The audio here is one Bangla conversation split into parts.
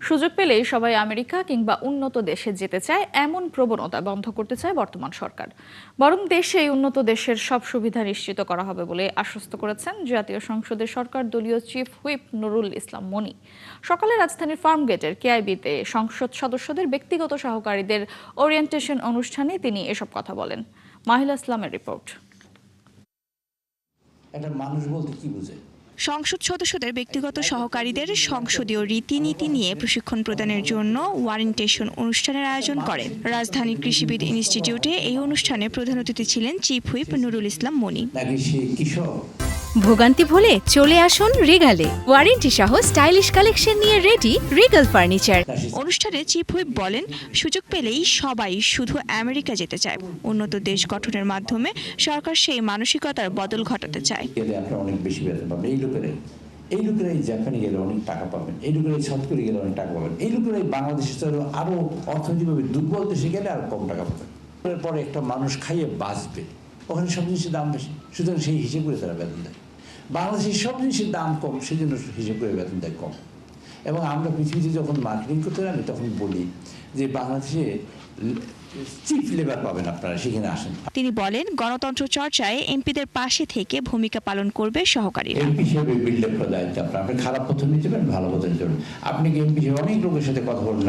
সুযোগ পেলেই সবাই আমেরিকা কিংবা উন্নত দেশে যেতে চায়, এমন প্রবণতা বন্ধ করতে চায় বর্তমান সরকার। বরং দেশেই উন্নত দেশের সব সুবিধা নিশ্চিত করা হবে বলে আশ্বস্ত করেছেন জাতীয় সংসদের সরকার দলীয় চিফ হুইপ নুরুল ইসলাম মনি। সকালে রাজধানীর ফার্মগেটের কেআইবিতে সংসদ সদস্যদের ব্যক্তিগত সহকারীদের ওরিয়েন্টেশন অনুষ্ঠানে তিনি এসব কথা বলেন। মাহিলা ইসলামের রিপোর্ট। একটা মানুষ বলতে কি বোঝে? সংসদ সদস্যদের ব্যক্তিগত সহকারীদের সংসদীয় রীতিনীতি নিয়ে প্রশিক্ষণ প্রদানের জন্য ওয়ারেন্টেশন অনুষ্ঠানের আয়োজন করে রাজধানীর কৃষিবিদ ইনস্টিটিউটে। এই অনুষ্ঠানে প্রধান অতিথি ছিলেন চিফ হুইপ নুরুল ইসলাম মনি। ভোগান্তি ভুলে চলে আসুন রিগালে, ওয়ারেন্টি সহ স্টাইলিশ কালেকশন নিয়ে রেডি রিগাল ফার্নিচার। অনুষ্ঠানে চিফ হুইপ বলেন, সুযোগ পেলেই সবাই শুধু আমেরিকা যেতে চায়। উন্নত দেশ গঠনের মাধ্যমে সরকার সেই মানসিকতার বদল ঘটাতে চায়। অনেক বেশি বেতন পাবেন এই লোকেরাই জাপানে গেলে অনেক টাকা পাবেন, এই লোকেরাই সাউথ কোরিয়া গেলে অনেক টাকা পাবেন, এই লোকেরাই বাংলাদেশের আরো অর্থনৈতিকভাবে দুর্বল দেশে গেলে আর কম টাকা পাবেন। এরপরে একটা মানুষ খাইয়ে বাঁচবে, ওখানে সব জিনিসের দাম বেশি, সুতরাং সেই হিসেব করে তারা বেতন দেয়। বাংলাদেশের সব জিনিসের দাম কম, সেই জন্য হিসেব করে বেতন দেয় কম। এবং আমরা পৃথিবীতে যখন মার্কেটিং করতে যাই তখন বলি যে বাংলাদেশে চিপ লেবার পাবেন, আপনারা সেখানে আসেন। তিনি বলেন, গণতন্ত্র চর্চায় এমপিদের পাশে থেকে ভূমিকা পালন করবে সহকারীরা। এমপি হিসেবে বিল্ড আপ করার দায়িত্ব আপনার। আপনি খারাপ পথ নিতে পারেন, ভালো পথ নিতে পারেন। আপনি কি এমপি হিসেবে অনেক লোকের সাথে কথা বললেন,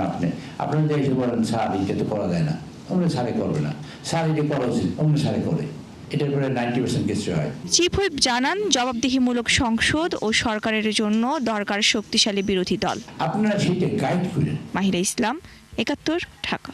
আপনার দেশে বলেন স্যার এটা তো করা যায় না, অন্য স্যারে করবে না, স্যার এটা করা উচিত, অন্য স্যারে করে। এটার পরে 90% কিছু হয়। চিফ হুইপ জানান, জবাবদিহিমূলক সংসদ ও সরকারের জন্য দরকার শক্তিশালী বিরোধী দল। আপনারা সেটা গাইড করেন। মাহিরা ইসলাম, ৭১, ঢাকা।